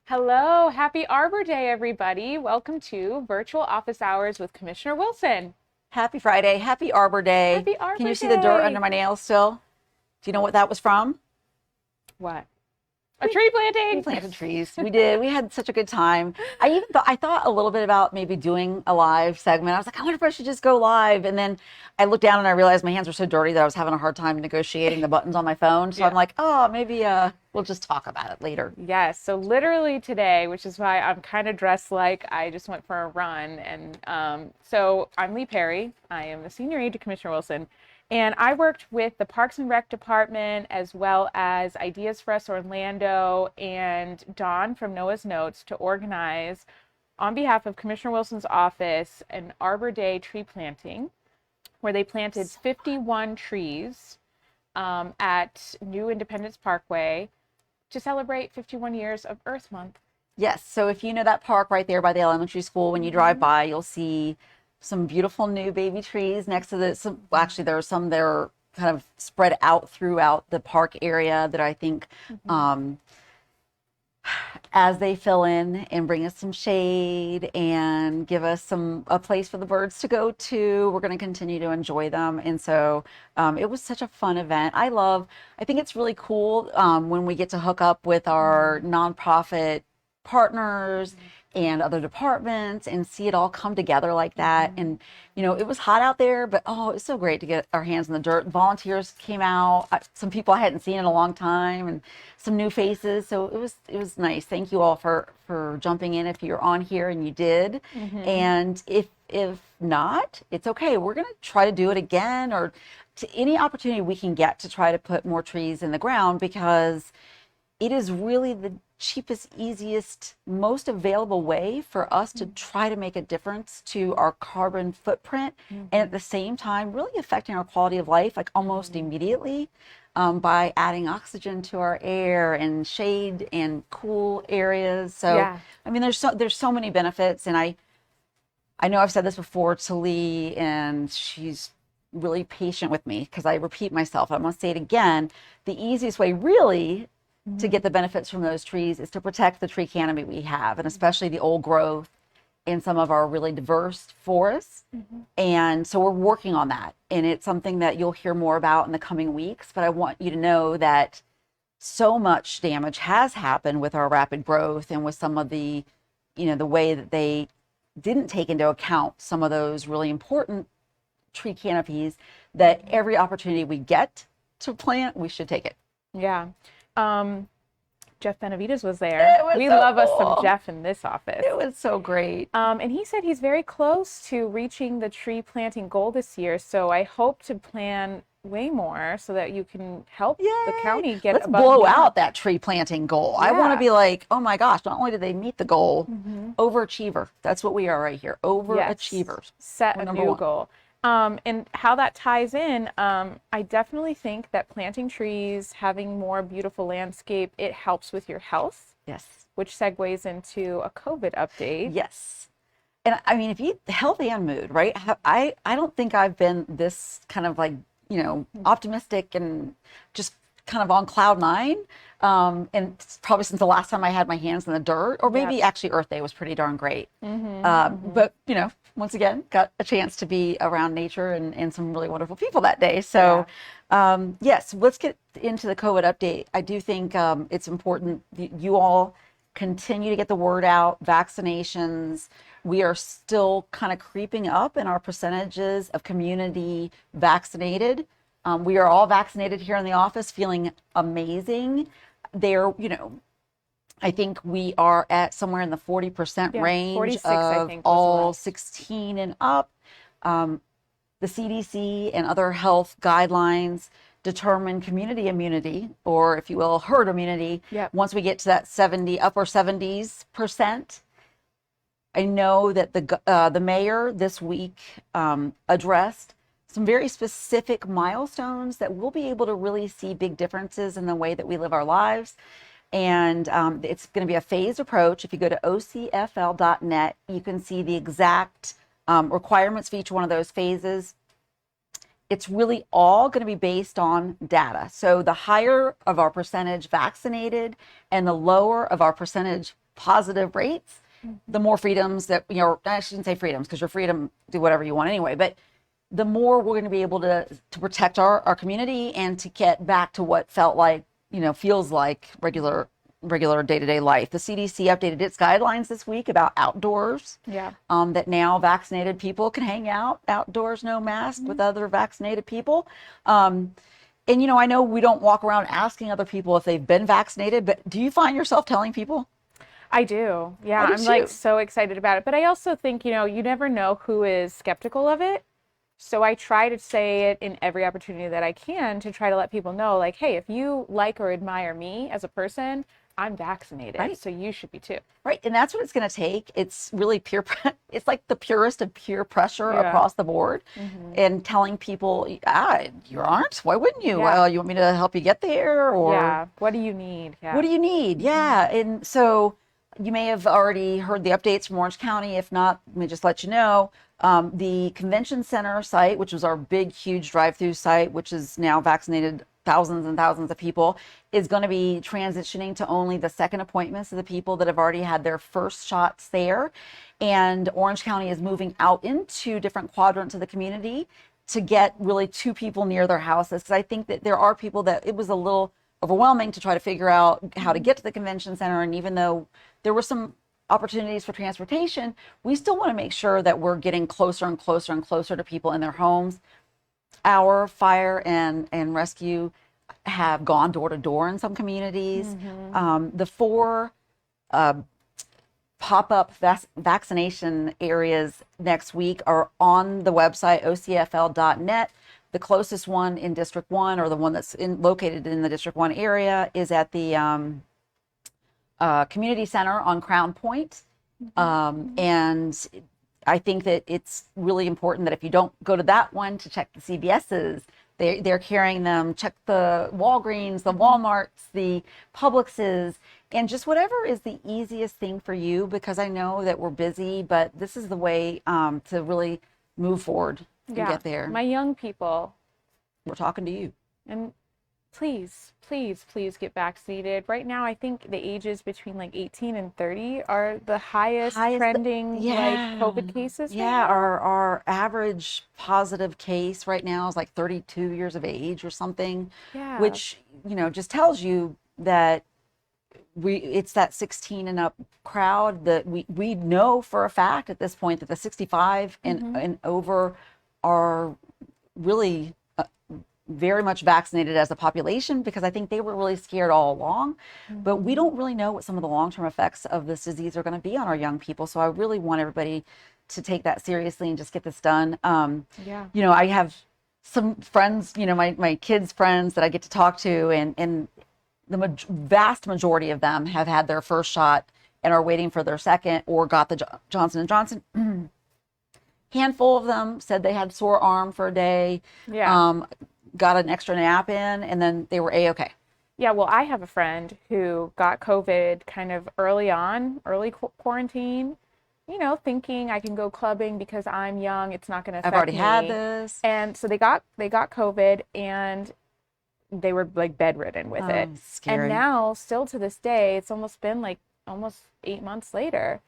Hello, happy Arbor Day, everybody. Welcome to Virtual Office Hours with Commissioner Wilson. Happy Friday. Happy Arbor Day. Happy Can Arbor you see the dirt under Day. my nails still? Do you know what that was from? What? A tree We planting? planted trees. We did. We had such a good time. I thought a little bit about maybe doing a live segment. I was like, I wonder if I should just go live. And then I looked down and I realized my hands were so dirty that I was having a hard time negotiating the buttons on my phone. So Yeah. I'm like, oh, maybe we'll just talk about it later. Yes, so literally today, which is why I'm kind of dressed like I just went for a run. And so I'm Lee Perry. I am the senior aide to Commissioner Wilson. And I worked with the Parks and Rec Department as well as Ideas for Us Orlando and Dawn from Noah's Notes to organize, on behalf of Commissioner Wilson's office, an Arbor Day tree planting where they planted 51 trees at New Independence Parkway to celebrate 51 years of Earth Month. Yes. So if you know that park right there by the elementary school, when you drive by, you'll see some beautiful new baby trees next to actually, there are some that are kind of spread out throughout the park area that I think as they fill in and bring us some shade and give us a place for the birds to go to, we're going to continue to enjoy them. And so it was such a fun event. I think it's really cool when we get to hook up with our nonprofit partners and other departments and see it all come together like that. And it was hot out there, but it's so great to get our hands in the dirt. Volunteers came out, some people I hadn't seen in a long time, and some new faces. So it was nice. Thank you all for jumping in if you're on here and you did. And if not, it's okay. We're going to try to do it again, or to any opportunity we can get to try to put more trees in the ground, because it is really the cheapest, easiest, most available way for us to try to make a difference to our carbon footprint, and at the same time really affecting our quality of life, like almost immediately, by adding oxygen to our air and shade and cool areas. So Yeah. I mean, there's so many benefits. And I know I've said this before to Lee, and she's really patient with me because I repeat myself. I'm going to say it again. The easiest way really to get the benefits from those trees is to protect the tree canopy we have, and especially the old growth in some of our really diverse forests. And so we're working on that. And it's something that you'll hear more about in the coming weeks. But I want you to know that so much damage has happened with our rapid growth and with some of the way that they didn't take into account some of those really important tree canopies, that every opportunity we get to plant, we should take it. Yeah. Jeff Benavides was there. It was We so love us some cool. Jeff in this office. It was so great. And he said he's very close to reaching the tree planting goal this year. So I hope to plan way more so that you can help the Yay. county get Let's above blow and beyond. out that tree planting goal. I want Yeah. to be like, oh my gosh, not only did they meet the goal, overachiever. That's what we are right here. Overachievers. Set We're a number new one. goal. And how that ties in, I definitely think that planting trees, having more beautiful landscape, it helps with your health, Yes. which segues into a COVID update. Yes. And I mean, if you healthy and mood, right? I don't think I've been this kind of like, optimistic and just kind of on cloud nine. And it's probably since the last time I had my hands in the dirt, or maybe Yep. actually Earth Day was pretty darn great. But, once again, got a chance to be around nature and some really wonderful people that day. So, yes, let's get into the COVID update. I do think it's important you all continue to get the word out. Vaccinations, we are still kind of creeping up in our percentages of community vaccinated. We are all vaccinated here in the office, feeling amazing. I think we are at somewhere in the 40% Yeah, range 46, I of think, was the all last. 16 and up. The CDC and other health guidelines determine community immunity, or if you will, herd immunity, Yep. once we get to that upper 70%. I know that the mayor this week addressed some very specific milestones that we'll be able to really see big differences in the way that we live our lives. And it's going to be a phased approach. If you go to ocfl.net, you can see the exact requirements for each one of those phases. it's really all going to be based on data. So the higher of our percentage vaccinated and the lower of our percentage positive rates, the more freedoms that, I shouldn't say freedoms because you're free to do whatever you want anyway, but the more we're going to be able to protect our community and to get back to what felt like, feels like regular day-to-day life. The CDC updated its guidelines this week about outdoors. Yeah. That now vaccinated people can hang out outdoors, no mask, with other vaccinated people. And, I know we don't walk around asking other people if they've been vaccinated, but do you find yourself telling people? I do. Yeah. I do I'm like too. so excited about it. But I also think, you never know who is skeptical of it. So I try to say it in every opportunity that I can to try to let people know, like, hey, if you like or admire me as a person, I'm vaccinated, Right. so you should be too. Right. And that's what it's going to take. It's really it's like the purest of peer pressure Yeah. across the board, and telling people, you aren't? Why wouldn't you? Yeah. Well, you want me to help you get there? Or Yeah. What do you need? Yeah. what do you need? Yeah. And so you may have already heard the updates from Orange County. If not, let me just let you know. The convention center site, which was our big, huge drive-through site, which is now vaccinated thousands and thousands of people, is going to be transitioning to only the second appointments of the people that have already had their first shots there. And Orange County is moving out into different quadrants of the community to get really to people near their houses. Because I think that there are people that it was a little overwhelming to try to figure out how to get to the convention center. And even though there were some opportunities for transportation, we still want to make sure that we're getting closer and closer and closer to people in their homes. Our fire and rescue have gone door to door in some communities. The 4 pop-up vaccination areas next week are on the website ocfl.net. The closest one in District 1, or the one that's located in the District 1 area, is at the community center on Crown Point. And I think that it's really important that if you don't go to that one, to check the CVS's. They're carrying them. Check the Walgreens, the Walmarts, the Publix's, and just whatever is the easiest thing for you, because I know that we're busy, but this is the way to really move forward and get there. My young people, We're talking to you. and please, please, please get vaccinated. Right now, I think the ages between like 18 and 30 are the highest trending like COVID cases. Yeah, right now. our average positive case right now is like 32 years of age or something, Yeah. which, just tells you that it's that 16 and up crowd that we know for a fact at this point that the 65 and over are really very much vaccinated as a population, because I think they were really scared all along. But we don't really know what some of the long-term effects of this disease are going to be on our young people. So I really want everybody to take that seriously and just get this done. I have some friends, my kids' friends that I get to talk to, and the vast majority of them have had their first shot and are waiting for their second, or got the Johnson & Johnson. Handful of them said they had sore arm for a day. Yeah. Got an extra nap in, and then they were A-okay. Yeah, well, I have a friend who got COVID kind of early quarantine, thinking I can go clubbing because I'm young, it's not going to affect I've already me. had this. And so they got COVID, and they were like bedridden with it. Scary. And now, still to this day, it's almost been like almost 8 months later.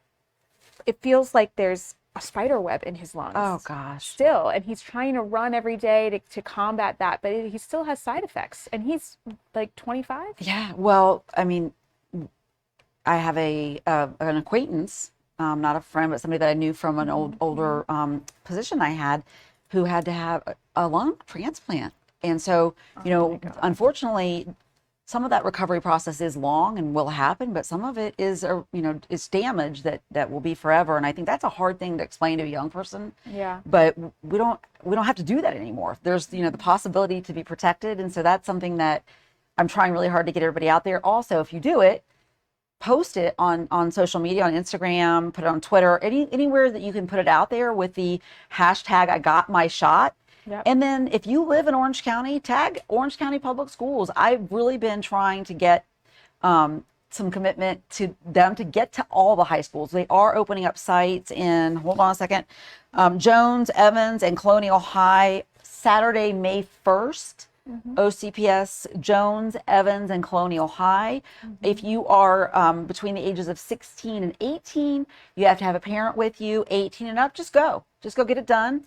It feels like there's a spider web in his lungs. Oh gosh. Still, and he's trying to run every day to combat that, but he still has side effects, and he's like 25. Yeah. Well, I mean, I have an acquaintance, not a friend, but somebody that I knew from an older position I had, who had to have a lung transplant. And so, unfortunately, some of that recovery process is long and will happen, but some of it is, is damage that will be forever. And I think that's a hard thing to explain to a young person. Yeah. But we don't have to do that anymore. There's, the possibility to be protected. And so that's something that I'm trying really hard to get everybody out there. Also, if you do it, post it on social media, on Instagram, put it on Twitter, anywhere that you can put it out there with the hashtag I got my shot. Yep. And then if you live in Orange County, tag Orange County Public Schools. I've really been trying to get some commitment to them to get to all the high schools. They are opening up sites in, hold on a second, Jones, Evans, and Colonial High Saturday, May 1st, OCPS Jones, Evans, and Colonial High. If you are between the ages of 16 and 18, you have to have a parent with you. 18 and up, just go get it done.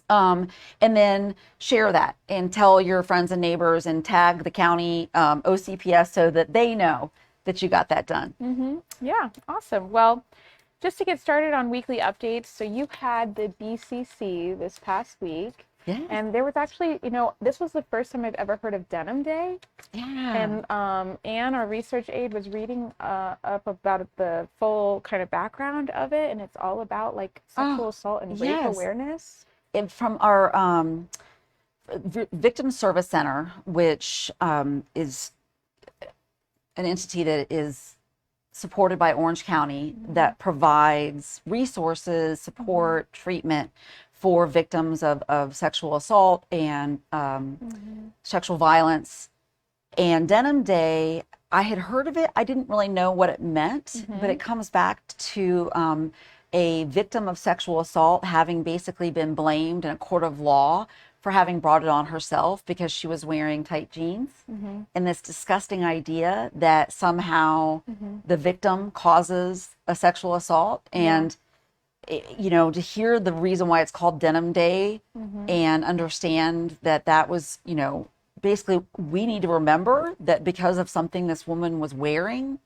And then share that and tell your friends and neighbors and tag the county OCPS so that they know that you got that done. Yeah, awesome. Well, just to get started on weekly updates, so you had the BCC this past week. Yeah. And there was actually, this was the first time I've ever heard of Denim Day. Yeah. And Anne, our research aide, was reading up about the full kind of background of it, and it's all about like sexual assault and rape awareness. And from our Victim Service Center, which is an entity that is supported by Orange County that provides resources, support, treatment for victims of sexual assault and sexual violence. And Denim Day, I had heard of it. I didn't really know what it meant, but it comes back to a victim of sexual assault having basically been blamed in a court of law for having brought it on herself because she was wearing tight jeans. And this disgusting idea that somehow the victim causes a sexual assault. And to hear the reason why it's called Denim Day and understand that was, basically we need to remember that because of something this woman was wearing,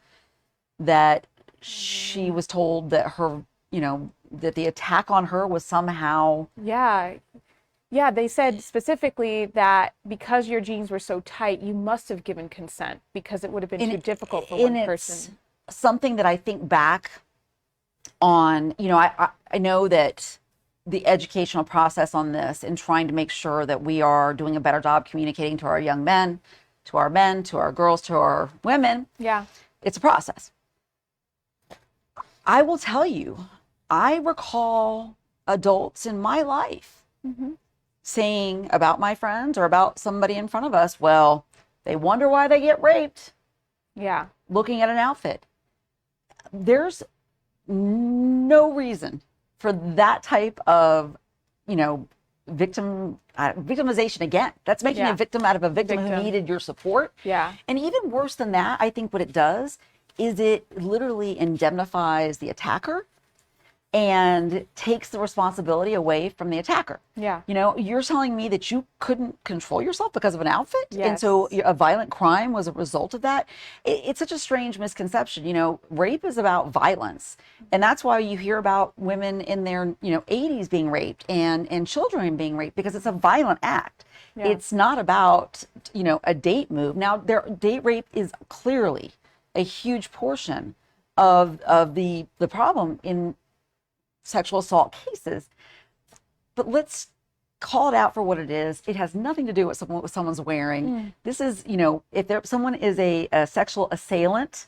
that she was told that her, that the attack on her was somehow. Yeah, they said specifically that because your jeans were so tight, you must have given consent because it would have been too difficult for one person. Something that I think back on, I know that the educational process on this and trying to make sure that we are doing a better job communicating to our young men, to our girls, to our women. Yeah. It's a process. I will tell you, I recall adults in my life saying about my friends or about somebody in front of us, well, they wonder why they get raped. Yeah. Looking at an outfit. There's no reason for that type of, victimization again. That's making a victim out of a victim who needed your support. Yeah. And even worse than that, I think what it does is it literally indemnifies the attacker and takes the responsibility away from the attacker. Yeah. You're telling me that you couldn't control yourself because of an outfit? Yes. And so a violent crime was a result of that? It's such a strange misconception. Rape is about violence. And that's why you hear about women in their, 80s being raped and children being raped, because it's a violent act. Yeah. It's not about, a date move. Now, date rape is clearly a huge portion of the problem in sexual assault cases, but let's call it out for what it is. It has nothing to do with what someone's wearing. This is, if someone is a sexual assailant,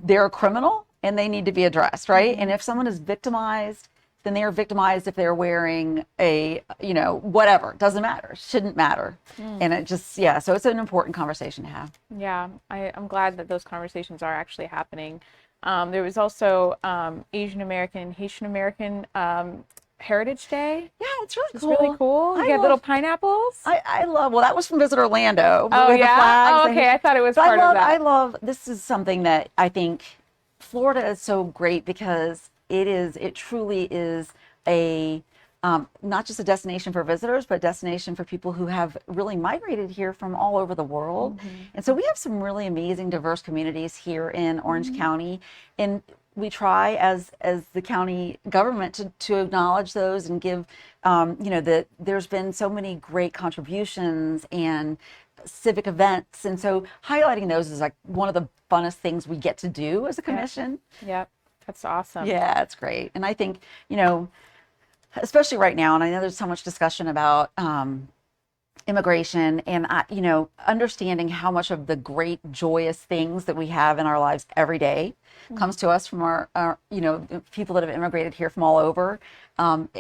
they're a criminal and they need to be addressed, right? And if someone is victimized, then they are victimized if they're wearing a, whatever. Doesn't matter. Shouldn't matter. And it just, so it's an important conversation to have. Yeah, I'm glad that those conversations are actually happening. There was also Asian American, Haitian American Heritage Day. Yeah, it's really It's cool. really cool. You get little pineapples. I love, that was from Visit Orlando. Oh, yeah? The flags Okay, I thought it was part of that. This is something that I think Florida is so great because it truly is a, not just a destination for visitors, but a destination for people who have really migrated here from all over the world. And so we have some really amazing, diverse communities here in Orange County. And we try as the county government to acknowledge those and give, that there's been so many great contributions and civic events. And so highlighting those is like one of the funnest things we get to do as a commission. Yep. That's awesome. Yeah, it's great. And I think, especially right now, and I know there's so much discussion about immigration and, understanding how much of the great joyous things that we have in our lives every day comes to us from our people that have immigrated here from all over,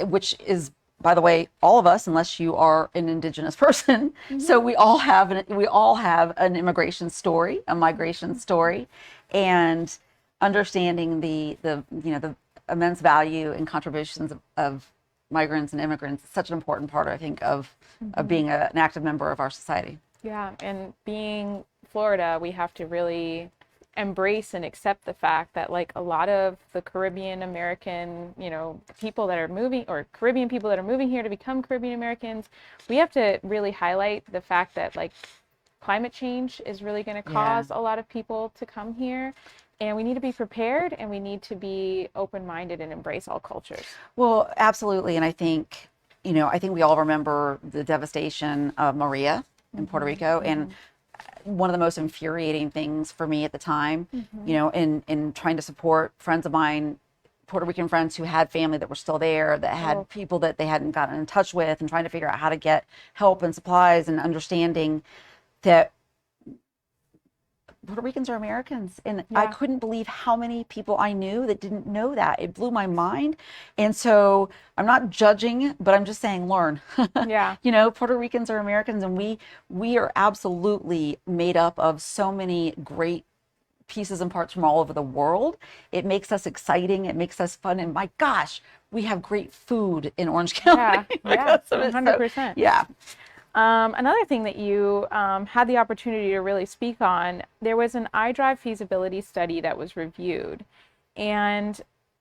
which is, by the way, all of us, unless you are an Indigenous person. So we all have an immigration story, a migration story, and understanding the immense value and contributions of migrants and immigrants is such an important part, I think, of being an active member of our society. Yeah, and being Florida, we have to really embrace and accept the fact that like a lot of the Caribbean American, people that are moving, or Caribbean people that are moving here to become Caribbean Americans, we have to really highlight the fact that like climate change is really going to cause a lot of people to come here. And we need to be prepared, and we need to be open-minded and embrace all cultures. Well, absolutely. And I think, I think we all remember the devastation of Maria in Puerto Rico. And one of the most infuriating things for me at the time, in trying to support friends of mine, Puerto Rican friends who had family that were still there, that had people that they hadn't gotten in touch with, and trying to figure out how to get help and supplies, and understanding that Puerto Ricans are Americans. And I couldn't believe how many people I knew that didn't know that. It blew my mind. And so I'm not judging, but I'm just saying, learn. Yeah. Puerto Ricans are Americans, and we are absolutely made up of so many great pieces and parts from all over the world. It makes us exciting. It makes us fun. And my gosh, we have great food in Orange County. Yeah, 100%. Yeah. Another thing that you had the opportunity to really speak on, there was an iDrive feasibility study that was reviewed. And,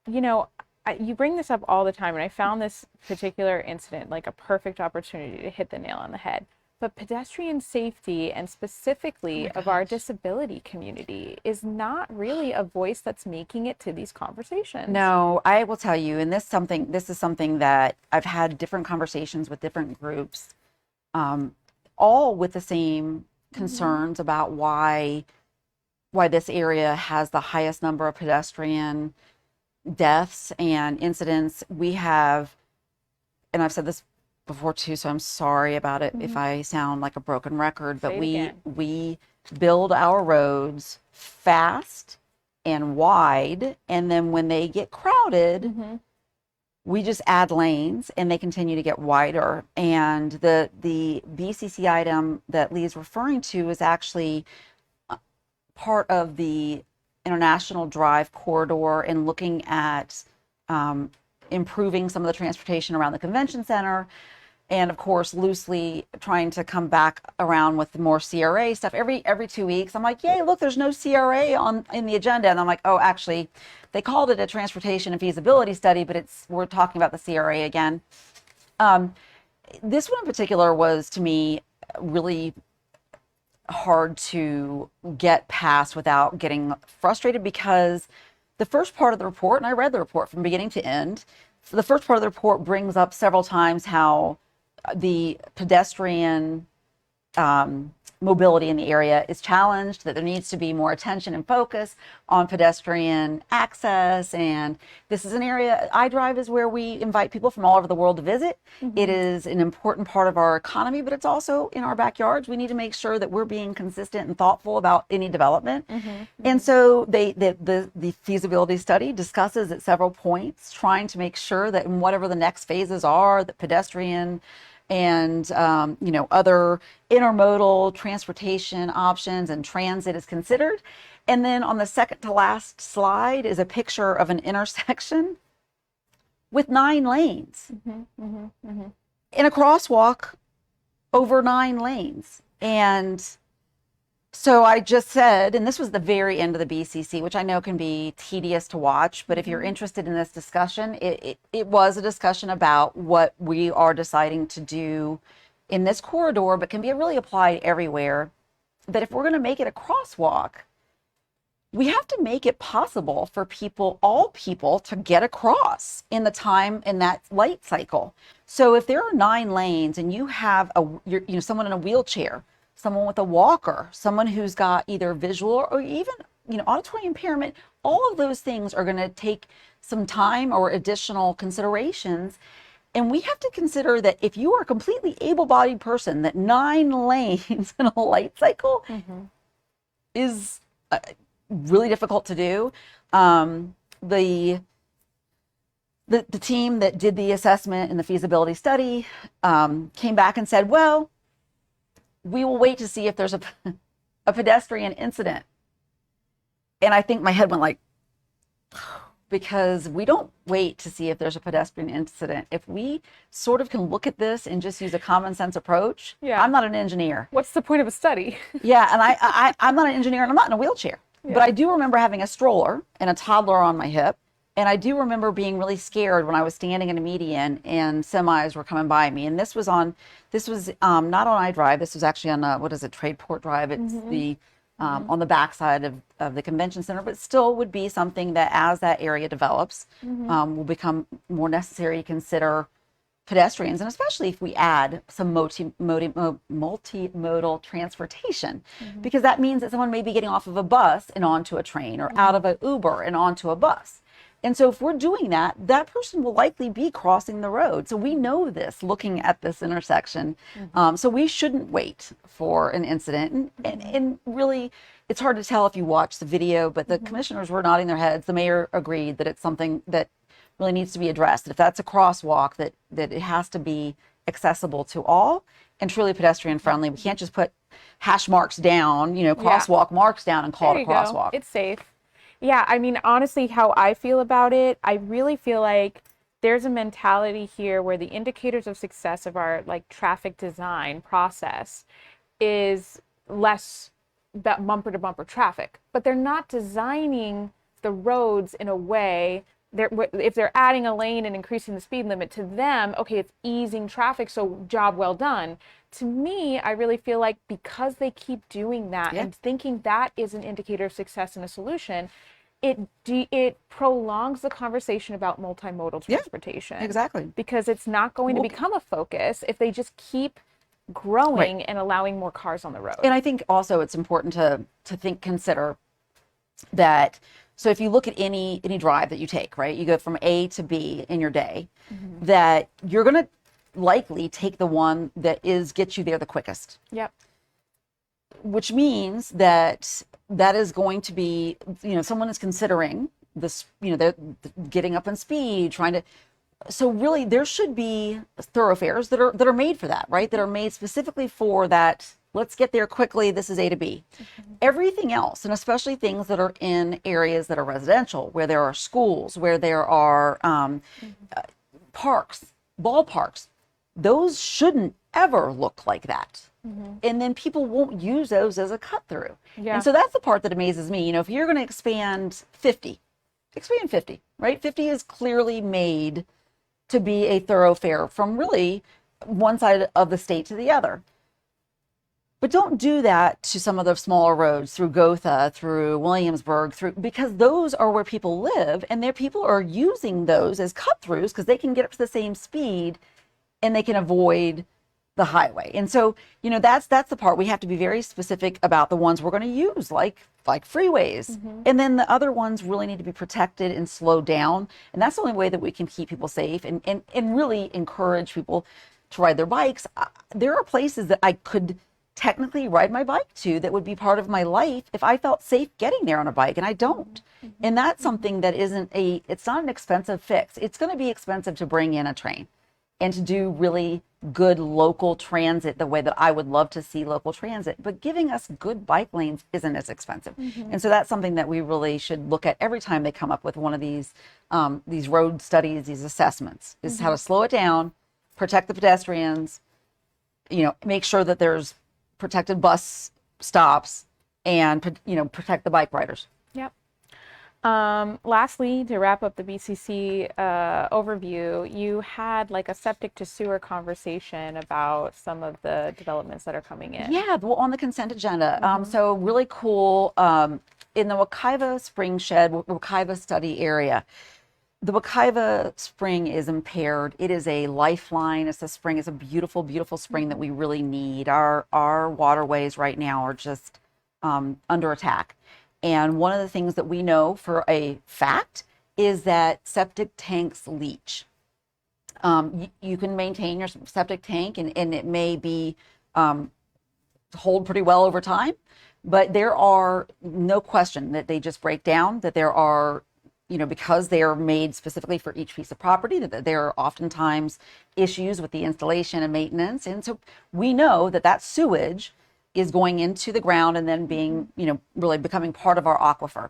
you bring this up all the time, and I found this particular incident like a perfect opportunity to hit the nail on the head. But pedestrian safety, and specifically of our disability community, is not really a voice that's making it to these conversations. No, I will tell you, and this is something that I've had different conversations with different groups, all with the same concerns about why this area has the highest number of pedestrian deaths and incidents. We have, and I've said this before too, so I'm sorry about it if I sound like a broken record, but we build our roads fast and wide, and then when they get crowded, we just add lanes, and they continue to get wider. And the BCC item that Lee is referring to is actually part of the International Drive corridor, and looking at improving some of the transportation around the convention center. And of course, loosely trying to come back around with more CRA stuff every 2 weeks. I'm like, yay, look, there's no CRA in the agenda. And I'm like, oh, actually, they called it a transportation and feasibility study, but we're talking about the CRA again. This one in particular was, to me, really hard to get past without getting frustrated, because the first part of the report, and I read the report from beginning to end, the first part of the report brings up several times how the pedestrian mobility in the area is challenged, that there needs to be more attention and focus on pedestrian access. And this is an area, iDrive is where we invite people from all over the world to visit. It is an important part of our economy, but it's also in our backyards. We need to make sure that we're being consistent and thoughtful about any development. And so the feasibility study discusses at several points, trying to make sure that in whatever the next phases are, that pedestrian and other intermodal transportation options and transit is considered. And then on the second to last slide is a picture of an intersection with 9 lanes in a crosswalk over 9 lanes. And so I just said, and this was the very end of the BCC, which I know can be tedious to watch, but if you're interested in this discussion, it was a discussion about what we are deciding to do in this corridor, but can be really applied everywhere. That if we're going to make it a crosswalk, we have to make it possible for all people to get across in the time in that light cycle. So if there are 9 lanes and you have someone in a wheelchair, someone with a walker, someone who's got either visual or even, auditory impairment, all of those things are going to take some time or additional considerations. And we have to consider that if you are a completely able-bodied person, that 9 lanes in a light cycle is really difficult to do. The team that did the assessment and the feasibility study came back and said, well, we will wait to see if there's a pedestrian incident. And I think my head went like, because we don't wait to see if there's a pedestrian incident. If we sort of can look at this and just use a common sense approach, Yeah. I'm not an engineer. What's the point of a study? Yeah, and I'm not an engineer and I'm not in a wheelchair. But Yeah. I do remember having a stroller and a toddler on my hip. And I do remember being really scared when I was standing in a median and semis were coming by me. And this was not on I Drive. This was actually on, what is it, Tradeport Drive. It's the on the backside of the convention center, but still would be something that as that area develops, will become more necessary to consider pedestrians, and especially if we add some multimodal transportation, because that means that someone may be getting off of a bus and onto a train, or out of an Uber and onto a bus. And so if we're doing that, that person will likely be crossing the road. So we know this looking at this intersection. So we shouldn't wait for an incident. And really, it's hard to tell if you watch the video, but the commissioners were nodding their heads. The mayor agreed that it's something that really needs to be addressed. If that's a crosswalk, that it has to be accessible to all and truly pedestrian friendly. We can't just put hash marks down, crosswalk marks down and call it a crosswalk. It's safe. Yeah, I mean, honestly, how I feel about it, I really feel like there's a mentality here where the indicators of success of our like traffic design process is less that bumper to bumper traffic, but they're not designing the roads in a way if they're adding a lane and increasing the speed limit, to them, okay, it's easing traffic, so job well done. To me, I really feel like because they keep doing that and thinking that is an indicator of success and a solution, it prolongs the conversation about multimodal transportation. Yeah, exactly. Because it's not going to become a focus if they just keep growing and allowing more cars on the road. And I think also it's important to consider that. So if you look at any drive that you take, right, you go from A to B in your day, that you're going to likely take the one that gets you there the quickest. Yep. Which means that is going to be, someone is considering this, they're getting up in speed, trying to. So really, there should be thoroughfares that are made for that, right? That are made specifically for that. Let's get there quickly. This is A to B. Everything else, and especially things that are in areas that are residential, where there are schools, where there are parks, ballparks, those shouldn't ever look like that. And then people won't use those as a cut through. Yeah. And so that's the part that amazes me. If you're going to expand 50, right? 50 is clearly made to be a thoroughfare from really one side of the state to the other. But don't do that to some of the smaller roads through Gotha, through Williamsburg, because those are where people live, and their people are using those as cut throughs because they can get up to the same speed and they can avoid the highway. And so, that's the part we have to be very specific about, the ones we're going to use, like freeways. And then the other ones really need to be protected and slowed down. And that's the only way that we can keep people safe and really encourage people to ride their bikes. There are places that I could technically ride my bike to that would be part of my life if I felt safe getting there on a bike, and I don't. And that's something that it's not an expensive fix. It's going to be expensive to bring in a train and to do really good local transit the way that I would love to see local transit, but giving us good bike lanes isn't as expensive. And so that's something that we really should look at every time they come up with one of these road studies, these assessments, is how to slow it down, protect the pedestrians, make sure that there's protected bus stops, and protect the bike riders. Yep. Lastly, to wrap up the BCC overview, you had like a septic-to-sewer conversation about some of the developments that are coming in. Yeah, well, on the consent agenda. So really cool. In the Wekiva Spring Shed, Wekiva study area, the Wekiva Spring is impaired. It is a lifeline. It's a spring. It's a beautiful, beautiful spring that we really need. Our waterways right now are just under attack. And one of the things that we know for a fact is that septic tanks leach. You can maintain your septic tank and it may be hold pretty well over time, but there are no question that they just break down, that there are, because they are made specifically for each piece of property, that there are oftentimes issues with the installation and maintenance. And so we know that sewage is going into the ground and then being, really becoming part of our aquifer.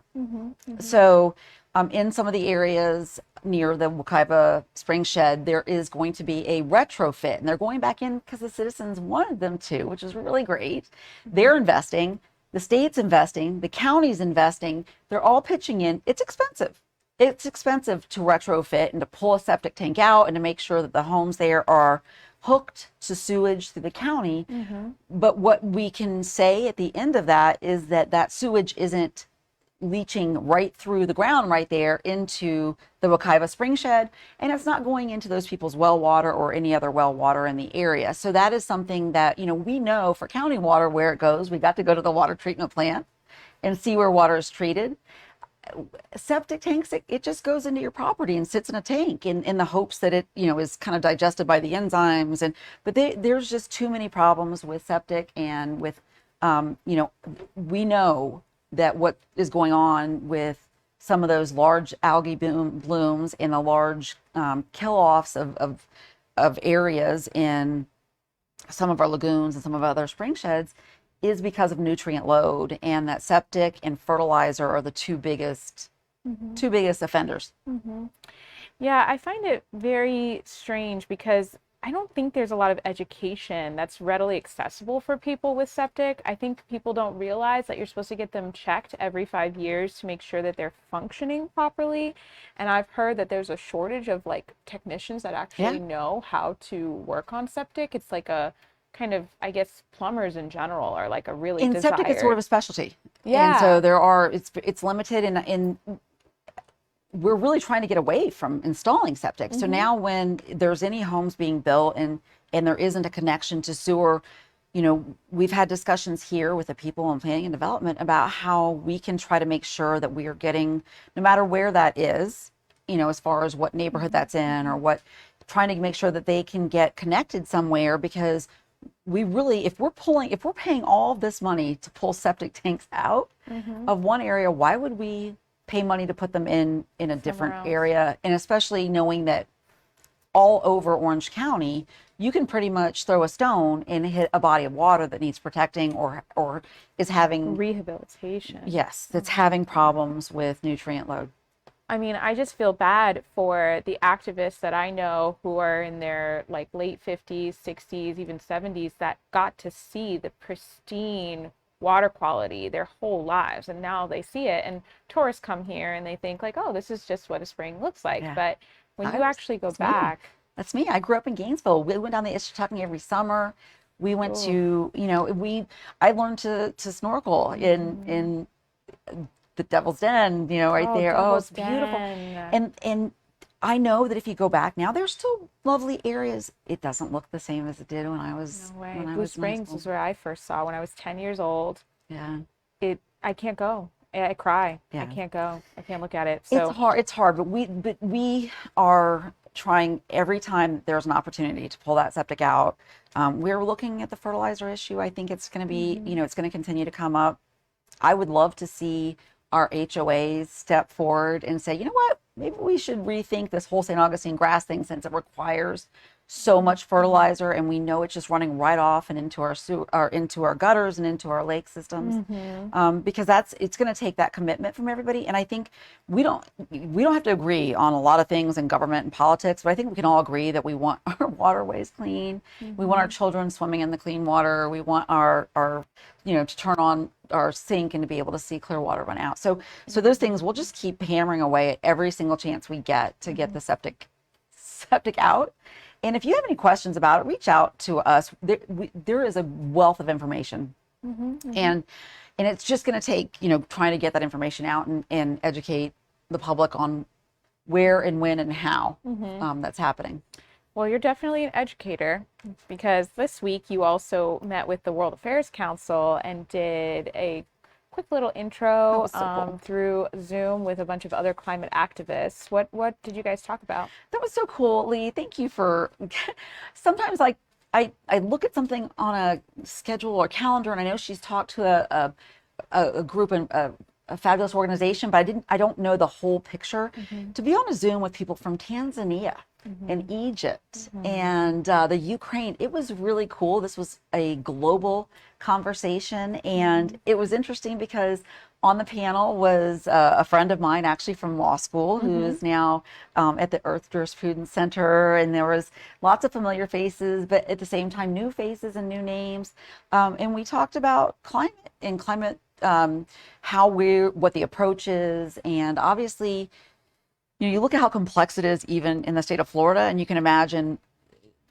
So In some of the areas near the Wekiva Spring Shed, there is going to be a retrofit, and they're going back in because the citizens wanted them to, which is really great. They're investing, the state's investing, the county's investing, they're all pitching in. It's expensive. It's expensive to retrofit and to pull a septic tank out and to make sure that the homes there are hooked to sewage through the county. But what we can say at the end of that is that that sewage isn't leaching right through the ground right there into the Wekiva Spring Shed, and it's not going into those people's well water or any other well water in the area. So that is something that, we know for county water where it goes. We got to go to the water treatment plant and see where water is treated. Septic tanks, it just goes into your property and sits in a tank in the hopes that it, is kind of digested by the enzymes. But there's just too many problems with septic and with, we know that what is going on with some of those large algae blooms and the large kill-offs of areas in some of our lagoons and some of our other spring sheds is because of nutrient load, and that septic and fertilizer are the two biggest offenders. Yeah, I find it very strange because I don't think there's a lot of education that's readily accessible for people with septic. I think people don't realize that you're supposed to get them checked every 5 years to make sure that they're functioning properly. And I've heard that there's a shortage of like technicians that actually know how to work on septic. It's like a kind of, I guess, plumbers in general are like a really In septic, it's sort of a specialty. Yeah. And so it's limited in we're really trying to get away from installing septic. So now when there's any homes being built and there isn't a connection to sewer, we've had discussions here with the people in planning and development about how we can try to make sure that we are getting, no matter where that is, as far as what neighborhood that's in or what, trying to make sure that they can get connected somewhere, because we really, if we're paying all this money to pull septic tanks out of one area, why would we pay money to put them in a different area? And especially knowing that all over Orange County, you can pretty much throw a stone and hit a body of water that needs protecting or is having rehabilitation. Yes, that's having problems with nutrient load. I mean, I just feel bad for the activists that I know who are in their like late 50s, 60s, even 70s that got to see the pristine water quality their whole lives, and now they see it, and tourists come here and they think like, oh, this is just what a spring looks like. But when you actually go back, that's me. I grew up in Gainesville. We went down the Issachucking every summer. We went to, I learned to snorkel in the Devil's Den, right there. Oh, it's beautiful. And I know that if you go back now, there's still lovely areas. It doesn't look the same as it did when I was. No way. When I Blue was in high Springs school. was where I first saw when I was 10 years old. Yeah. I can't go. I cry. Yeah. I can't go. I can't look at it. So It's hard, but we are trying every time there's an opportunity to pull that septic out. We're looking at the fertilizer issue. I think it's going to be, it's going to continue to come up. I would love to see our HOAs step forward and say, you know what, maybe we should rethink this whole St. Augustine grass thing, since it requires so much fertilizer, and we know it's just running right off and into into our gutters and into our lake systems. Because it's going to take that commitment from everybody. And I think we don't have to agree on a lot of things in government and politics, but I think we can all agree that we want our waterways clean. We want our children swimming in the clean water. We want our to turn on our sink and to be able to see clear water run out. So those things, we'll just keep hammering away at every single chance we get to get the septic out. And if you have any questions about it, reach out to us. There is a wealth of information, and it's just going to take trying to get that information out and educate the public on where and when and how that's happening. Well, you're definitely an educator, because this week you also met with the World Affairs Council and did a quick little intro cool. through Zoom with a bunch of other climate activists. What did you guys talk about? That was so cool, Lee. Thank you for. Sometimes I look at something on a schedule or calendar, and I know she's talked to a group and a fabulous organization, but I don't know the whole picture. To be on a Zoom with people from Tanzania, and Egypt and the Ukraine. It was really cool. This was a global conversation, and it was interesting because on the panel was a friend of mine, actually from law school, who is now at the Earth Jurisprudence Center, and there was lots of familiar faces, but at the same time, new faces and new names. And we talked about climate and climate, what the approach is, and obviously, you look at how complex it is even in the state of Florida, and you can imagine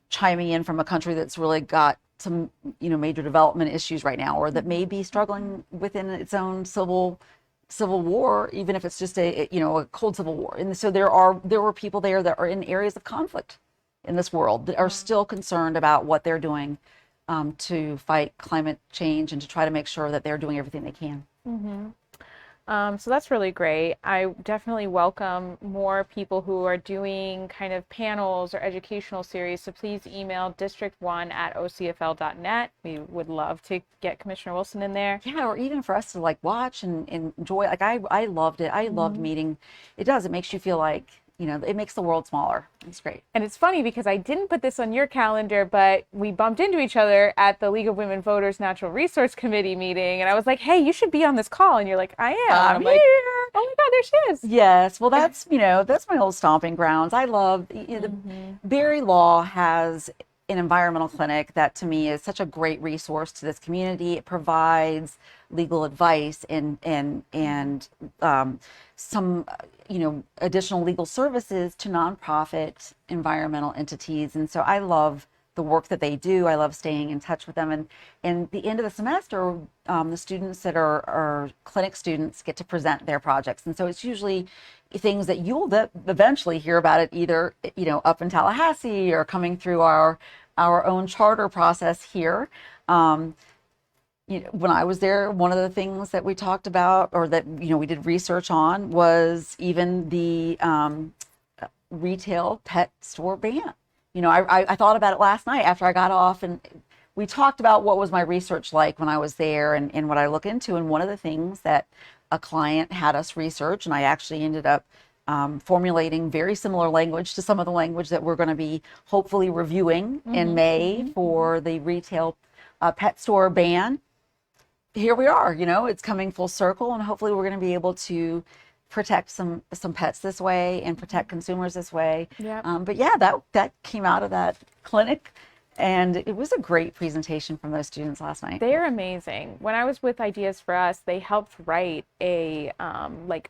chiming in from a country that's really got some, major development issues right now, or that may be struggling within its own civil war, even if it's just a cold civil war. And so there were people there that are in areas of conflict in this world that are still concerned about what they're doing to fight climate change and to try to make sure that they're doing everything they can. So that's really great. I definitely welcome more people who are doing kind of panels or educational series. So please email district1@ocfl.net. We would love to get Commissioner Wilson in there. Yeah, or even for us to watch and enjoy. I loved it. I loved meeting. It makes you feel like, it makes the world smaller. It's great. And it's funny because I didn't put this on your calendar, but we bumped into each other at the League of Women Voters Natural Resource Committee meeting. And I was like, hey, you should be on this call. And you're like, I am. I'm like, oh my God, there she is. Yes. Well, that's my old stomping grounds. I love, the Berry Law has an environmental clinic that to me is such a great resource to this community. It provides legal advice and some additional legal services to nonprofit environmental entities. And so I love the work that they do. I love staying in touch with them. And the end of the semester, the students that are clinic students get to present their projects. And so it's usually things that you'll eventually hear about it either, up in Tallahassee or coming through our own charter process here. When I was there, one of the things that we talked about, or that we did research on, was even the retail pet store ban. I thought about it last night after I got off, and we talked about what was my research like when I was there and what I look into. And one of the things that a client had us research, and I actually ended up formulating very similar language to some of the language that we're going to be hopefully reviewing in May for the retail pet store ban. Here we are, it's coming full circle, and hopefully we're going to be able to protect some pets this way and protect consumers this way. Yep. But yeah, that came out of that clinic, and it was a great presentation from those students last night. They're amazing. When I was with Ideas for Us, they helped write a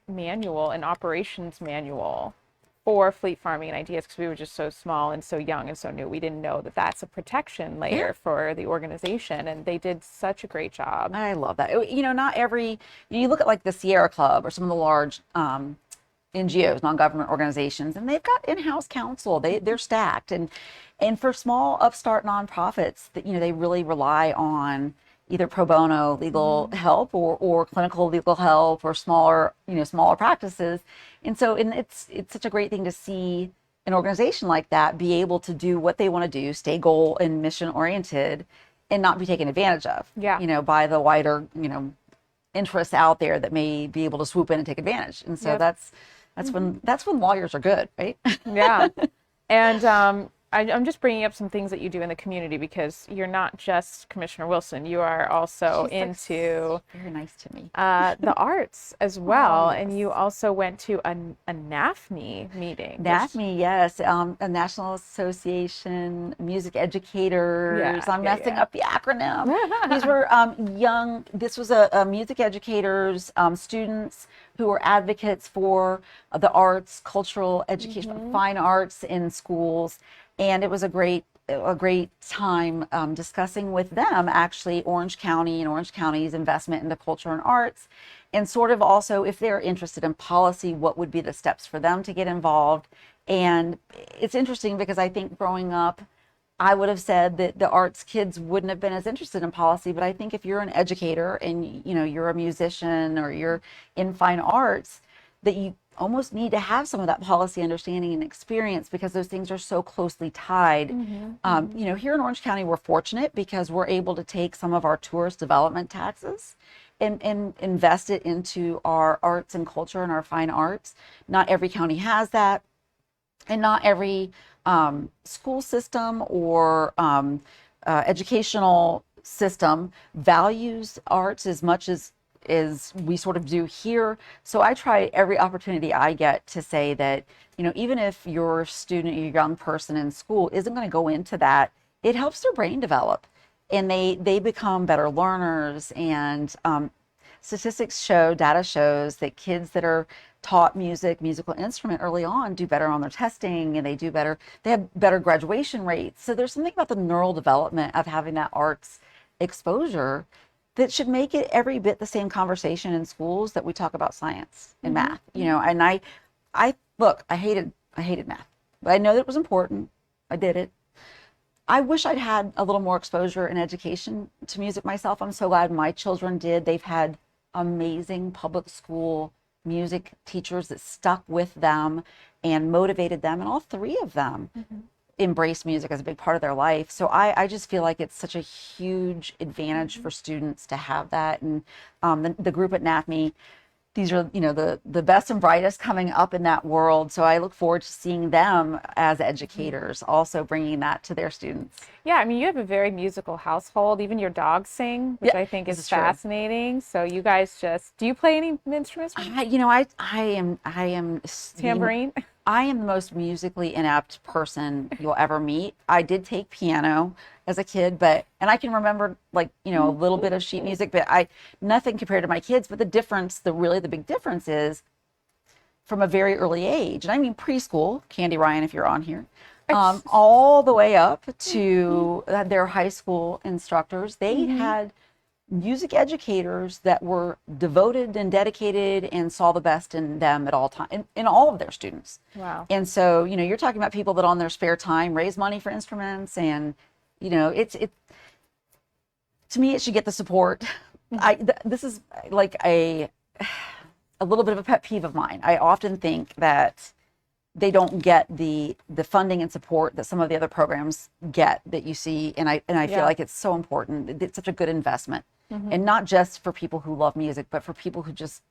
manual, an operations manual for fleet farming and Ideas, because we were just so small and so young and so new. We didn't know that that's a protection layer for the organization, and they did such a great job. I love that. Not every, you look at the Sierra Club or some of the large NGOs, non-government organizations, and they've got in-house counsel. They're stacked, and for small upstart nonprofits, that they really rely on either pro bono legal help or clinical legal help, or smaller practices. And so it's such a great thing to see an organization like that be able to do what they want to do, stay goal and mission oriented, and not be taken advantage of, by the wider, interests out there that may be able to swoop in and take advantage. And so that's when lawyers are good, right? Yeah. And I'm just bringing up some things that you do in the community, because you're not just Commissioner Wilson. You are also into very nice to me. The arts as well. Oh, yes. And you also went to a NAFME meeting. NAFME, yes, a National Association Music Educators. I'm messing up the acronym. These were young. This was a music educators, students who were advocates for the arts, cultural education, fine arts in schools. And it was a great time discussing with them actually Orange County and Orange County's investment into culture and arts, and sort of also, if they're interested in policy, what would be the steps for them to get involved. And it's interesting because I think growing up, I would have said that the arts kids wouldn't have been as interested in policy, but I think if you're an educator and you're a musician or you're in fine arts, that you almost need to have some of that policy understanding and experience, because those things are so closely tied. Here in Orange County, we're fortunate because we're able to take some of our tourist development taxes and invest it into our arts and culture and our fine arts. Not every county has that, and not every school system or educational system values arts as much as we sort of do here. So I try every opportunity I get to say that, even if your student, your young person in school isn't going to go into that, it helps their brain develop and they become better learners. And data shows that kids that are taught musical instrument early on do better on their testing, and they have better graduation rates. So there's something about the neural development of having that arts exposure that should make it every bit the same conversation in schools that we talk about science and math. And I look, I hated math, but I know that it was important. I did it. I wish I'd had a little more exposure in education to music myself. I'm so glad my children did. They've had amazing public school music teachers that stuck with them and motivated them, and all three of them embrace music as a big part of their life. So I just feel like it's such a huge advantage for students to have that. And the group at NAFME, these are, the best and brightest coming up in that world. So I look forward to seeing them as educators also bringing that to their students. Yeah, I mean, you have a very musical household. Even your dogs sing, which I think is fascinating. So you guys do you play any instruments? I am Tambourine? I am the most musically inept person you'll ever meet. I did take piano as a kid, and I can remember a little bit of sheet music, but nothing compared to my kids. But the big difference is from a very early age, and I mean preschool, Candy Ryan, if you're on here, all the way up to their high school instructors. They had music educators that were devoted and dedicated and saw the best in them at all times, in all of their students. Wow. And so, you're talking about people that on their spare time raise money for instruments, and, to me, it should get the support. This is like a little bit of a pet peeve of mine. I often think that they don't get the funding and support that some of the other programs get that you see. And I feel like it's so important. It's such a good investment. And not just for people who love music, but for people who just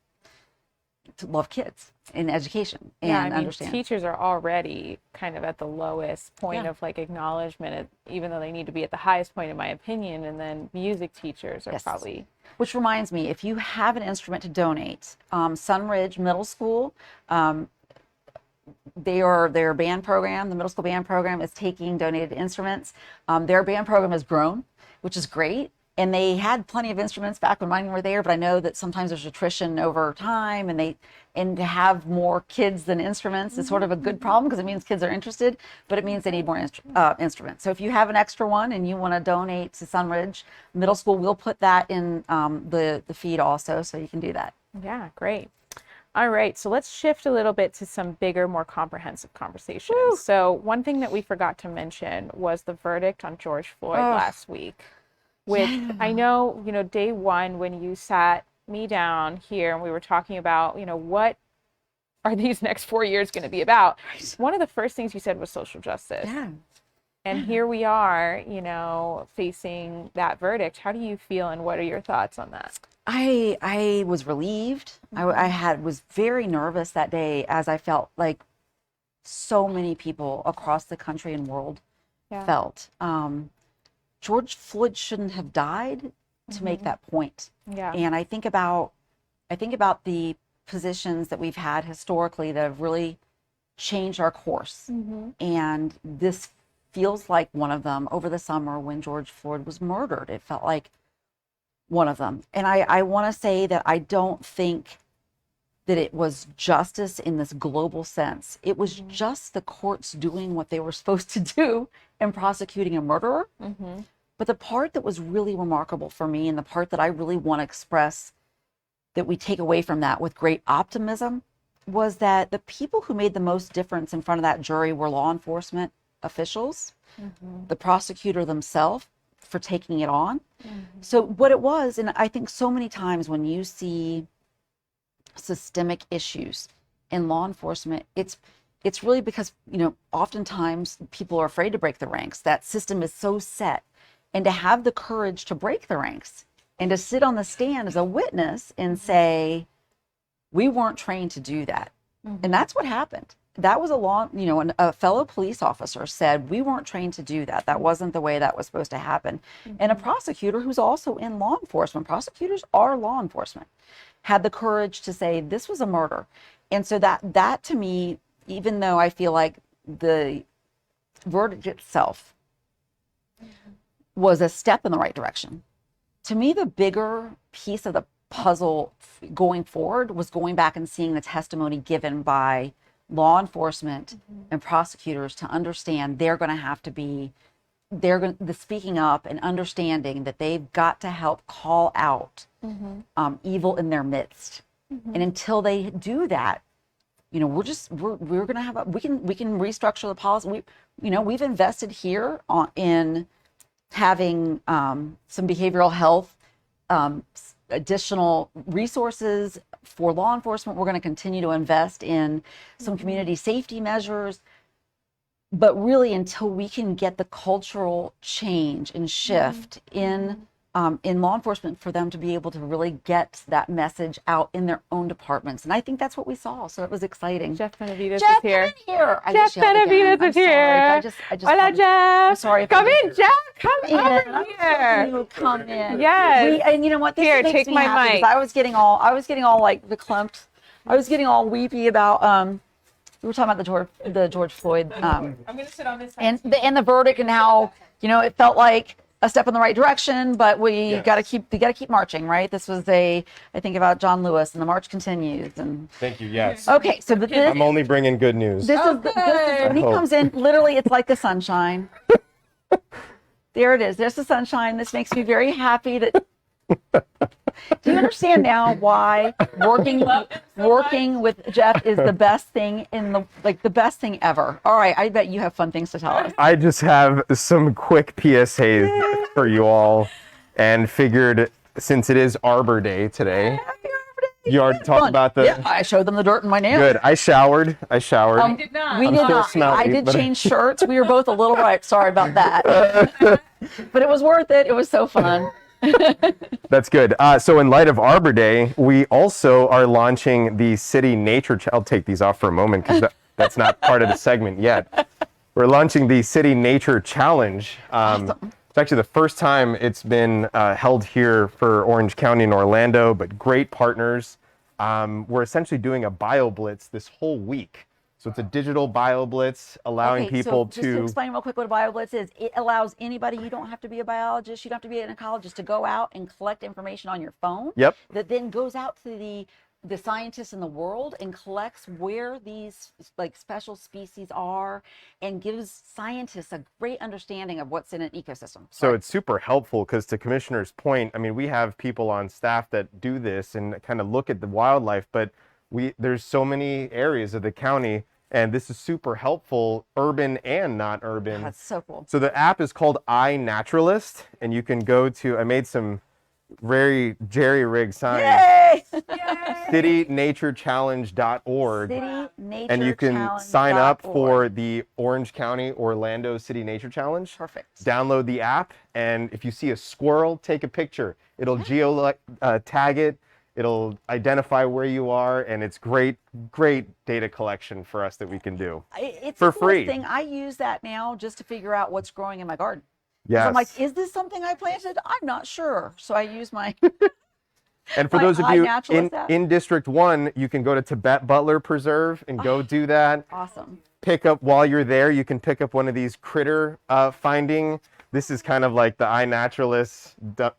love kids in education and understand. Teachers are already kind of at the lowest point of acknowledgement, even though they need to be at the highest point, in my opinion. And then music teachers are probably. Which reminds me, if you have an instrument to donate, Sunridge Middle School, their band program, the middle school band program, is taking donated instruments. Their band program has grown, which is great. And they had plenty of instruments back when mine were there, but I know that sometimes there's attrition over time, and to have more kids than instruments is sort of a good problem, because it means kids are interested, but it means they need more instruments. So if you have an extra one and you want to donate to Sunridge Middle School, we'll put that in the feed also, so you can do that. Yeah, great. All right, so let's shift a little bit to some bigger, more comprehensive conversations. Woo! So one thing that we forgot to mention was the verdict on George Floyd last week. Which I know, day one, when you sat me down here and we were talking about, what are these next 4 years going to be about? Right. One of the first things you said was social justice. Yeah. And here we are, facing that verdict. How do you feel, and what are your thoughts on that? I was relieved. I was very nervous that day, as I felt like so many people across the country and world felt. George Floyd shouldn't have died to make that point. Yeah. And I think about the positions that we've had historically that have really changed our course. And this feels like one of them. Over the summer when George Floyd was murdered, it felt like one of them. And I want to say that I don't think that it was justice in this global sense. It was just the courts doing what they were supposed to do and prosecuting a murderer. But the part that was really remarkable for me, and the part that I really want to express that we take away from that with great optimism, was that the people who made the most difference in front of that jury were law enforcement officials, the prosecutor themselves for taking it on. So what it was, and I think so many times when you see systemic issues in law enforcement, it's really because, oftentimes people are afraid to break the ranks. That system is so set. And to have the courage to break the ranks and to sit on the stand as a witness and say, we weren't trained to do that. And that's what happened. that was a a fellow police officer said we weren't trained to do that. That wasn't the way that was supposed to happen. And a prosecutor who's also in law enforcement, prosecutors are law enforcement, had the courage to say this was a murder. And so that to me, even though I feel like the verdict itself was a step in the right direction, to me, the bigger piece of the puzzle going forward was going back and seeing the testimony given by law enforcement and prosecutors to understand they're going to have to be, the speaking up and understanding that they've got to help call out evil in their midst. And until they do that, we're going to have we can restructure the policy. We've invested here in having some behavioral health, additional resources for law enforcement. We're going to continue to invest in some community safety measures. But really, until we can get the cultural change and shift in law enforcement for them to be able to really get that message out in their own departments. And I think that's what we saw. So it was exciting. Jeff Benavides Jeff is here. Jeff Benavides is here. Hola, Jeff. I'm sorry. Come in, Jeff. Come over here. Come in. Yes. And you know what? This Here, makes take me my happy mic. because I was getting all like the clumped. I was getting all weepy about we were talking about the George Floyd I'm gonna sit on this side. and the verdict and how it felt like a step in the right direction, but we got to keep marching, right? This was I think about John Lewis, and the march continues. And Thank you. Yes. okay, so I'm only bringing good news. this is when he comes in. Literally, it's like the sunshine. There it is. There's the sunshine. This makes me very happy. That do you understand now why working with Jeff is the best thing the best thing ever? All right, I bet you have fun things to tell us. I just have some quick PSAs for you all, and figured since it is Arbor Day today, you already talked about the. Yeah, I showed them the dirt in my nails. Good. I showered. I did not. We I'm did still not. smelly, I did but- change shirts. We were both a little right. Sorry about that. But it was worth it. It was so fun. That's good. So in light of Arbor Day, we also are launching the City Nature. I'll take these off for a moment because that's not part of the segment yet. We're launching the City Nature Challenge. Awesome. It's actually the first time it's been held here for Orange County and Orlando, but great partners. We're essentially doing a bio blitz this whole week. So it's a digital bio blitz allowing people just to explain real quick what a BioBlitz is, it allows anybody, you don't have to be a biologist, you don't have to be an ecologist, to go out and collect information on your phone. Yep. That then goes out to the scientists in the world and collects where these like special species are and gives scientists a great understanding of what's in an ecosystem. So it's super helpful because, to Commissioner's point, I mean, we have people on staff that do this and kind of look at the wildlife, but there's so many areas of the county, and this is super helpful, urban and not urban. That's so cool. So the app is called iNaturalist, and you can go to, I made some very jerry-rigged signs. Yay! CityNatureChallenge.org. And you can sign up for the Orange County Orlando City Nature Challenge. Perfect. Download the app, and if you see a squirrel, take a picture. It'll tag it. It'll identify where you are, and it's great data collection for us that we can do It's for a cool free. thing. I use that now just to figure out what's growing in my garden. Yes. I'm like, is this something I planted? I'm not sure. So I use my And for my those of you iNaturalist app. in District 1, you can go to Tibet Butler Preserve and go do that. Awesome. Pick up, while you're there, you can pick up one of these critter finding. This is kind of like the iNaturalist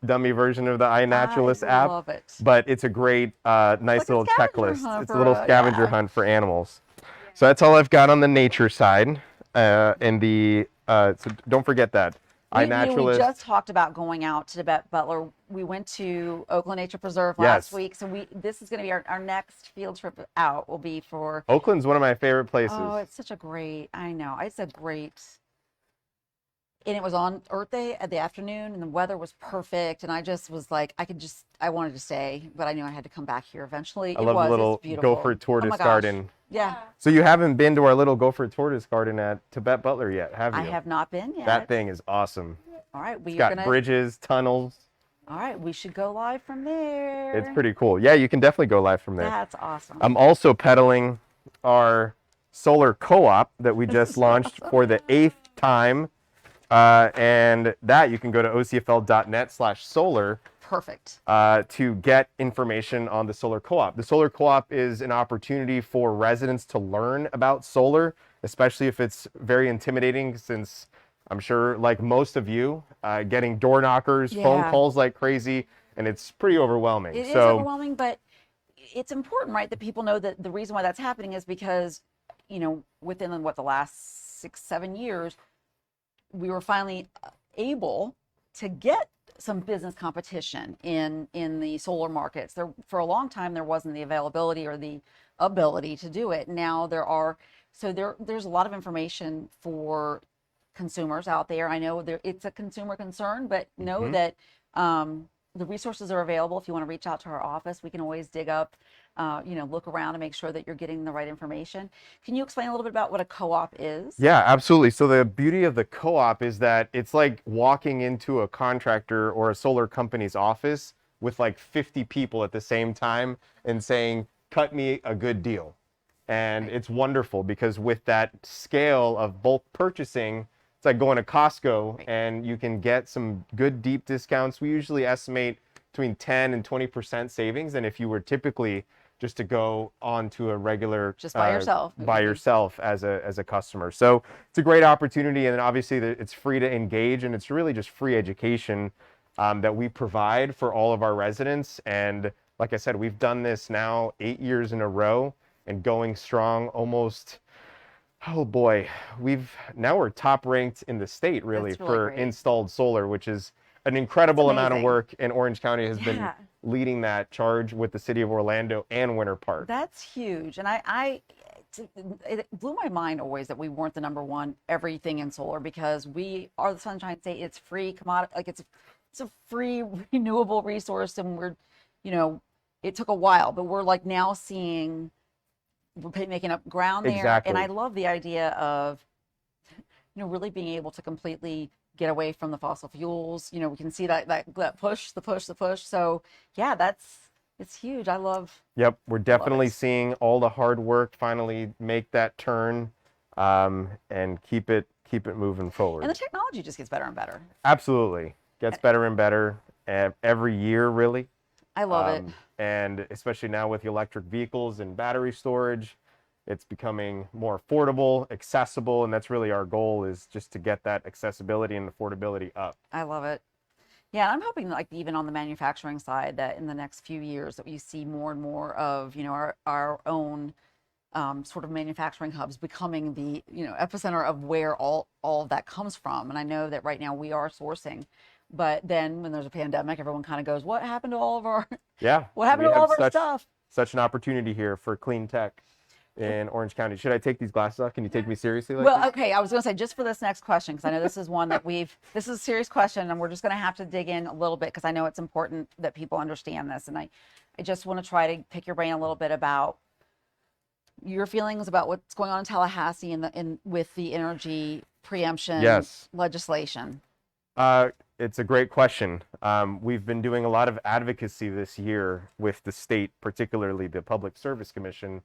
dummy version of the iNaturalist app. I love it. But it's a great, nice like a little scavenger checklist. hunt It's a for little a- scavenger yeah. hunt for animals. So that's all I've got on the nature side. And so don't forget that. We iNaturalist. just talked about going out to Tibet Butler. We went to Oakland Nature Preserve Yes. last week. So this is going to be our next field trip out will be for, Oakland's one of my favorite places. oh, it's such a great, I know. It's a great, and it was on Earth Day at the afternoon and the weather was perfect. And I just was like, I wanted to stay, but I knew I had to come back here eventually. I love the little it's beautiful. gopher Oh tortoise my gosh. garden. Yeah. So you haven't been to our little gopher tortoise garden at Tibet Butler yet, have you? I have not been yet. That thing is awesome. All right. It's got bridges, tunnels. All right. We should go live from there. It's pretty cool. Yeah, you can definitely go live from there. That's awesome. I'm also peddling our solar co-op that we just launched for the 8th time. And that you can go to ocfl.net/solar Perfect. to get information on the solar co-op. The solar co-op is an opportunity for residents to learn about solar, especially if it's very intimidating, since I'm sure, like most of you, getting door knockers, phone Yeah. calls like crazy, and it's pretty overwhelming. It is So overwhelming, but it's important, right, that people know that the reason why that's happening is because, within what the last 6-7 years, we were finally able to get some business competition in the solar markets. There, for a long time, there wasn't the availability or the ability to do it. Now there are. So there's a lot of information for consumers out there. I know it's a consumer concern, but know that the resources are available. If you want to reach out to our office, we can always dig up, look around and make sure that you're getting the right information. Can you explain a little bit about what a co-op is? yeah, absolutely. So the beauty of the co-op is that it's like walking into a contractor or a solar company's office with like 50 people at the same time and saying, cut me a good deal. And it's wonderful because with that scale of bulk purchasing, it's like going to Costco and you can get some good deep discounts. We usually estimate between 10 and 20% savings. And if you were typically just to go on to a regular Just by yourself. by yourself as a customer. So it's a great opportunity, and then obviously it's free to engage, and it's really just free education that we provide for all of our residents. And like I said, we've done this now 8 years in a row and going strong almost. Oh boy, we're top ranked in the state really, That's really for great. installed solar, which is an incredible amount of amazing. work, and Orange County has been Yeah. leading that charge with the city of Orlando and Winter Park. That's huge. And it blew my mind always that we weren't the number one everything in solar, because we are the Sunshine State. It's free commodity, like it's a free renewable resource, and it took a while, but we're like now seeing we're making up ground there. Exactly. And I love the idea of really being able to completely get away from the fossil fuels. We can see that push, the push. So yeah, it's huge. I love. Yep, we're definitely it. seeing all the hard work finally make that turn, and keep it moving forward. And the technology just gets better and better. Absolutely, gets better and better every year, really. I love it. And especially now with the electric vehicles and battery storage, it's becoming more affordable, accessible, and that's really our goal, is just to get that accessibility and affordability up. I love it. Yeah, I'm hoping, like, even on the manufacturing side, that in the next few years that we see more and more of our own sort of manufacturing hubs becoming the epicenter of where all of that comes from. And I know that right now we are sourcing, but then when there's a pandemic, everyone kind of goes, "What happened to all of our what happened to all of our stuff?" Such an opportunity here for clean tech in Orange County. Should I take these glasses off? Can you take me seriously like Well, this? okay, I was going to say, just for this next question, because I know this is one that this is a serious question, and we're just going to have to dig in a little bit, because I know it's important that people understand this. And I just want to try to pick your brain a little bit about your feelings about what's going on in Tallahassee with the energy preemption legislation. It's a great question. We've been doing a lot of advocacy this year with the state, particularly the Public Service Commission,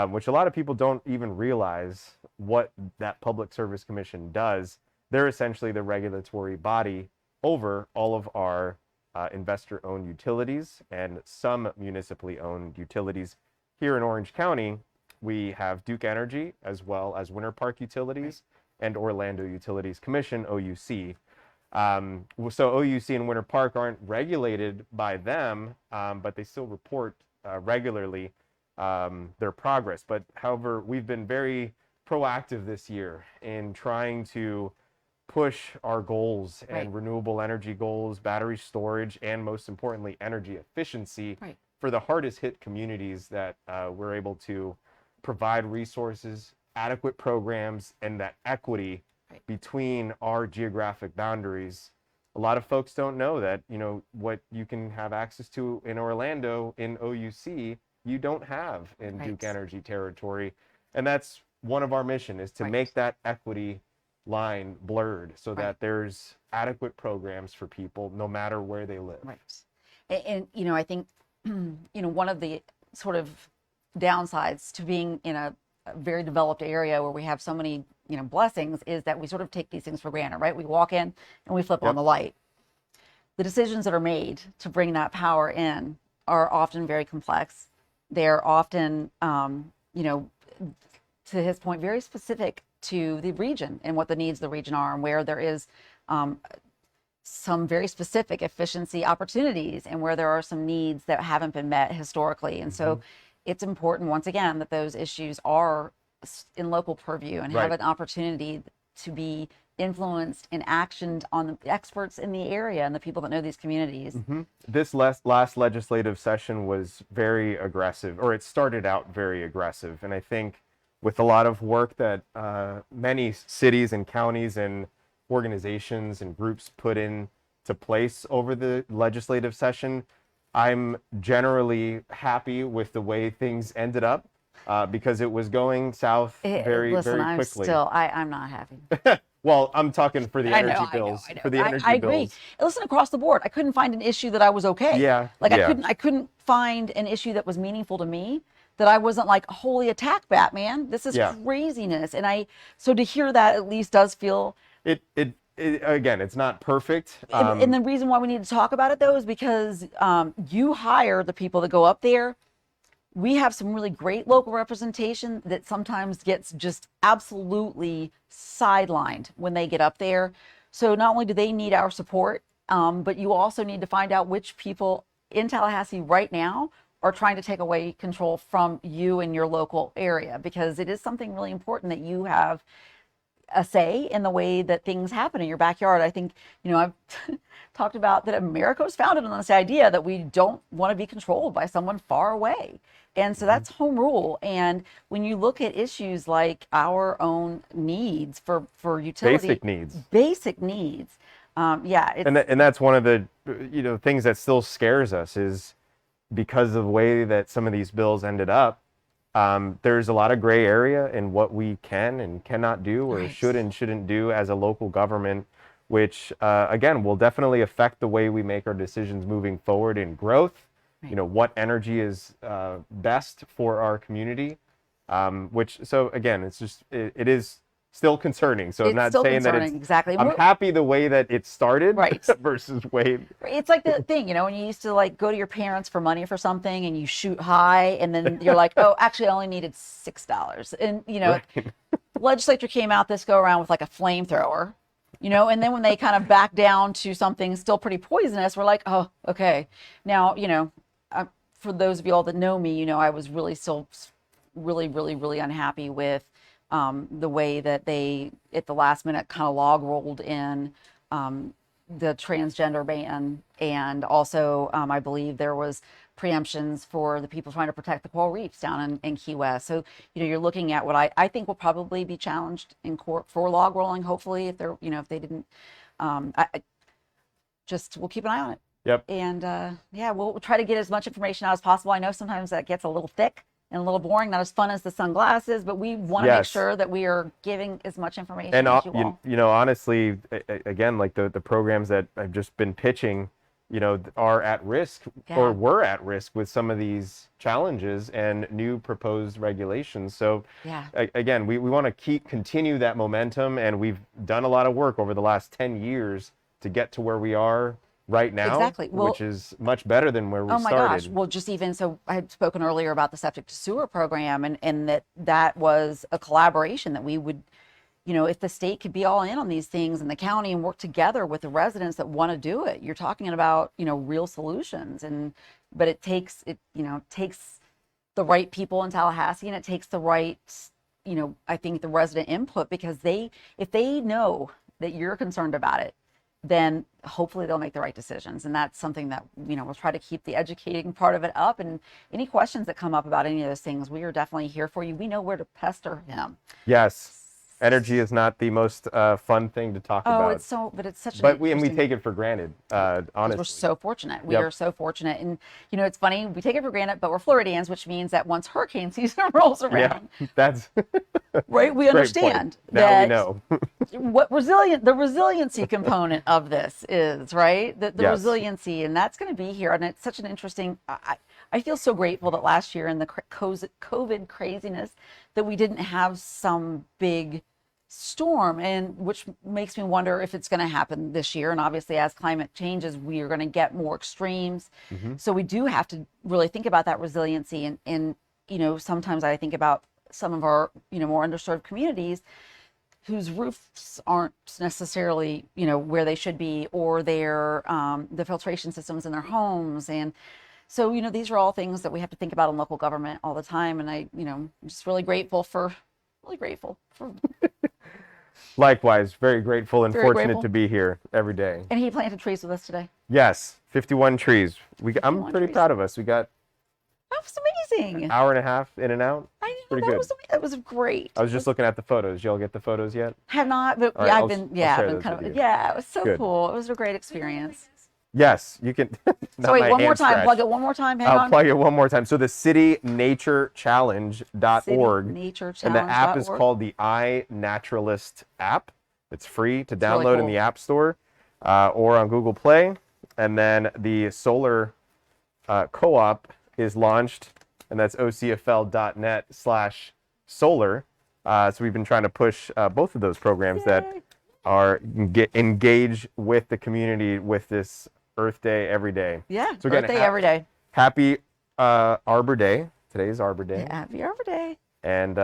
which a lot of people don't even realize what that Public Service Commission does. They're essentially the regulatory body over all of our investor-owned utilities and some municipally owned utilities. Here in Orange County, we have Duke Energy, as well as Winter Park Utilities and Orlando Utilities Commission, OUC. So OUC and Winter Park aren't regulated by them, but they still report regularly their progress. But however, we've been very proactive this year in trying to push our goals and renewable energy goals, battery storage, and most importantly, energy efficiency for the hardest hit communities that we're able to provide resources, adequate programs, and that equity between our geographic boundaries. A lot of folks don't know that, what you can have access to in Orlando in OUC, you don't have in Duke Energy territory. And that's one of our mission, is to make that equity line blurred so that there's adequate programs for people no matter where they live. And I think, one of the sort of downsides to being in a a very developed area where we have so many, blessings, is that we sort of take these things for granted, right? We walk in and we flip on the light. The decisions that are made to bring that power in are often very complex. They're often, to his point, very specific to the region and what the needs of the region are, and where there is some very specific efficiency opportunities and where there are some needs that haven't been met historically. And so it's important, once again, that those issues are in local purview and have an opportunity to be influenced and actioned on the experts in the area and the people that know these communities. This last legislative session was very aggressive, or it started out very aggressive. And I think with a lot of work that many cities and counties and organizations and groups put into place over the legislative session, I'm generally happy with the way things ended up because it was going south very quickly. I'm not happy. Well, I'm talking for the energy bills. I know. For the energy I agree. bills. Listen, across the board, I couldn't find an issue that I was okay. Yeah. Like I couldn't find an issue that was meaningful to me that I wasn't like, holy attack, Batman. This is craziness. And so to hear that at least does feel again, it's not perfect. And the reason why we need to talk about it though is because you hire the people that go up there. We have some really great local representation that sometimes gets just absolutely sidelined when they get up there. So not only do they need our support, but you also need to find out which people in Tallahassee right now are trying to take away control from you in your local area, because it is something really important that you have a say in the way that things happen in your backyard. I think, I've talked about that America was founded on this idea that we don't want to be controlled by someone far away. And so that's home rule. And when you look at issues like our own needs for utility, basic needs, and that's one of the things that still scares us, is because of the way that some of these bills ended up. There's a lot of gray area in what we can and cannot do, or should and shouldn't do as a local government, which again will definitely affect the way we make our decisions moving forward in growth. What energy is best for our community, so again, it's just it is still concerning. So I'm not saying that it's exactly. I'm happy the way that it started versus way. It's like the thing, when you used to like go to your parents for money for something and you shoot high and then you're like, oh, actually I only needed $6. And the legislature came out this go around with like a flamethrower, and then when they kind of back down to something still pretty poisonous, we're like, oh, okay. Now, for those of you all that know me, I was really still really, really, really unhappy with the way that they, at the last minute, kind of log rolled in the transgender ban. And also, I believe there was preemptions for the people trying to protect the coral reefs down in Key West. So, you're looking at what I think will probably be challenged in court for log rolling, hopefully, if they're, if they didn't, we'll keep an eye on it. Yep. And we'll try to get as much information out as possible. I know sometimes that gets a little thick and a little boring, not as fun as the sunglasses, but we want to make sure that we are giving as much information as you all. Honestly, again, like the programs that I've just been pitching, are at risk or were at risk with some of these challenges and new proposed regulations. So again, we want to continue that momentum, and we've done a lot of work over the last 10 years to get to where we are right now, which is much better than where we started. Oh my gosh. Well, just even so, I had spoken earlier about the Septic-to-sewer program, and that was a collaboration that we would, if the state could be all in on these things and the county and work together with the residents that want to do it, you're talking about, real solutions. But it takes the right people in Tallahassee, and it takes the right, I think the resident input, because if they know that you're concerned about it, then hopefully they'll make the right decisions. And that's something that, we'll try to keep the educating part of it up. And any questions that come up about any of those things, we are definitely here for you. We know where to pester him. Yes. Energy is not the most fun thing to talk about. But it's such. But we take it for granted. Honestly, we're so fortunate. We are so fortunate, and it's funny. We take it for granted, but we're Floridians, which means that once hurricane season rolls around, that's right. We understand that. Now we know what the resiliency component of this is, right? The resiliency, and that's going to be here, and it's such an interesting. I feel so grateful that last year in the COVID craziness that we didn't have some big storm, and which makes me wonder if it's going to happen this year. And obviously, as climate changes, we are going to get more extremes. So we do have to really think about that resiliency. And sometimes I think about some of our more underserved communities whose roofs aren't necessarily where they should be, or their the filtration systems in their homes. And so these are all things that we have to think about in local government all the time. And I'm just really grateful for Likewise, very grateful and Very fortunate grateful. to be here every day. And he planted trees with us today. Yes, 51 trees. I'm 51 pretty trees. proud of us. We got That was amazing. an hour and a half in and out. I know, Pretty good. that was great. I was just looking at the photos. Y'all get the photos yet? Have not, but All right, yeah, I'll I've been share those kind with of you. it was so Good. cool. It was a great experience. Yes, you can. So Not wait, my one more hand time. scratch. Plug it one more time. Hang I'll on. plug it one more time. So the citynaturecchallenge.org, and the app is citynaturechallenge.org. called the iNaturalist app. It's free to really download in cool. the App Store or on Google Play. And then the solar co-op is launched, and that's ocfl.net/solar. So we've been trying to push both of those programs that are engage with the community with this Earth Day every day. Yeah, So again, Earth Day every day. Happy Arbor Day. Today is Arbor Day. Happy Arbor Day. And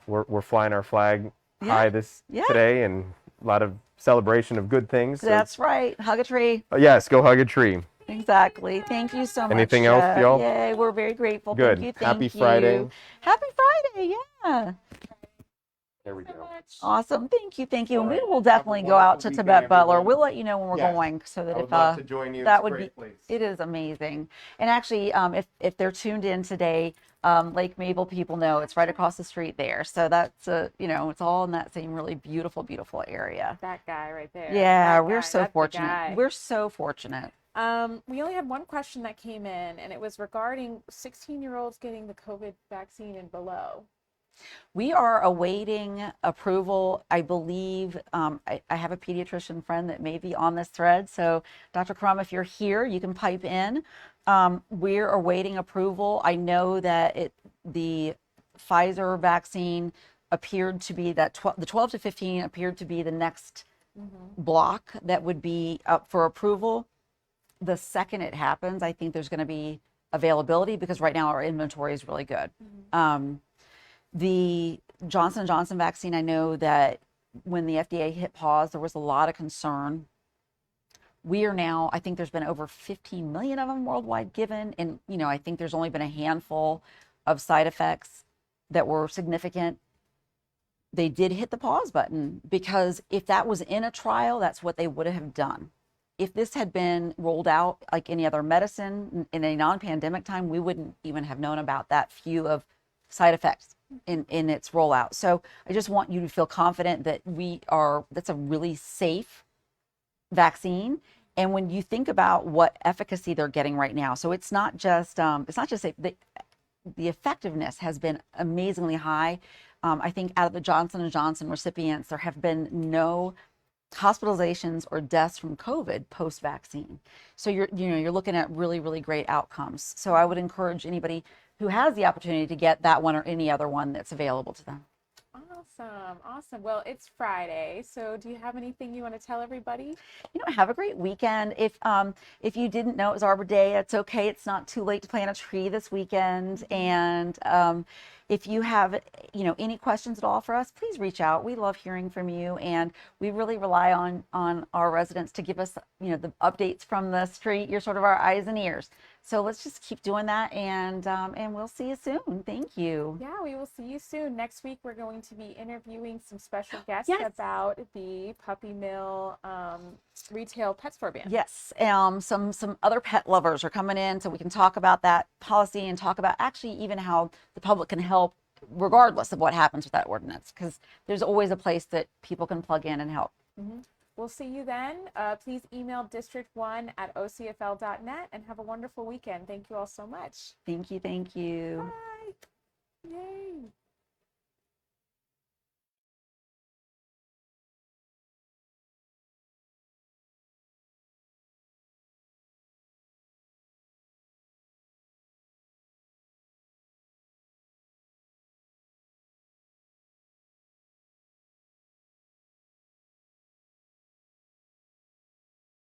we're flying our flag high Yeah. today, and a lot of celebration of good things. So, That's right. Hug a tree. yes, go hug a tree. Exactly. Thank you so much. Anything else, Jeff. y'all? Yay, we're very grateful. Good. Thank you. Happy Thank Friday. you. Happy Friday. Yeah. There we go. Awesome. Thank you. Thank you. And we Alright. will Have a definitely go out to wonderful Tibet weekend, Butler. everyone. We'll let you know when we're Yes. going, so that I if would love to join you. that It's a would great be place. it is amazing. And actually, if they're tuned in today, Lake Mabel people know it's right across the street there. So that's it's all in that same really beautiful, beautiful area. That guy right there. Yeah, That we're guy, so that's the fortunate. guy. We're so fortunate. We only had one question that came in, and it was regarding 16-year-olds getting the COVID vaccine and below. We are awaiting approval. I believe I have a pediatrician friend that may be on this thread. So, Dr. Crum, if you're here, you can pipe in. We're awaiting approval. I know that the Pfizer vaccine appeared to be the 12 to 15 appeared to be the next block that would be up for approval. The second it happens, I think there's going to be availability, because right now our inventory is really good. The Johnson & Johnson vaccine, I know that when the FDA hit pause, there was a lot of concern. We are now, I think there's been over 15 million of them worldwide given. And, I think there's only been a handful of side effects that were significant. They did hit the pause button, because if that was in a trial, that's what they would have done. If this had been rolled out like any other medicine in a non-pandemic time, we wouldn't even have known about that few of side effects in its rollout. So I just want you to feel confident that that's a really safe vaccine. And when you think about what efficacy they're getting right now, so it's not just safe. The effectiveness has been amazingly high. I think out of the Johnson & Johnson recipients, there have been no hospitalizations or deaths from COVID post-vaccine. So you're looking at really, really great outcomes. So I would encourage anybody who has the opportunity to get that one or any other one that's available to them. Awesome. Well, it's Friday, so do you have anything you want to tell everybody? Have a great weekend. If you didn't know it was Arbor Day, it's okay. It's not too late to plant a tree this weekend. And if you have any questions at all for us, please reach out. We love hearing from you, and we really rely on our residents to give us the updates from the street. You're sort of our eyes and ears. So let's just keep doing that, and we'll see you soon. Thank you. Yeah, we will see you soon. Next week, we're going to be interviewing some special guests Yes. about the Puppy Mill retail pet store ban. Yes, some other pet lovers are coming in, so we can talk about that policy and talk about actually even how the public can help regardless of what happens with that ordinance, because there's always a place that people can plug in and help. We'll see you then. Please email district1@ocfl.net, and have a wonderful weekend. Thank you all so much. Thank you. Bye. Yay.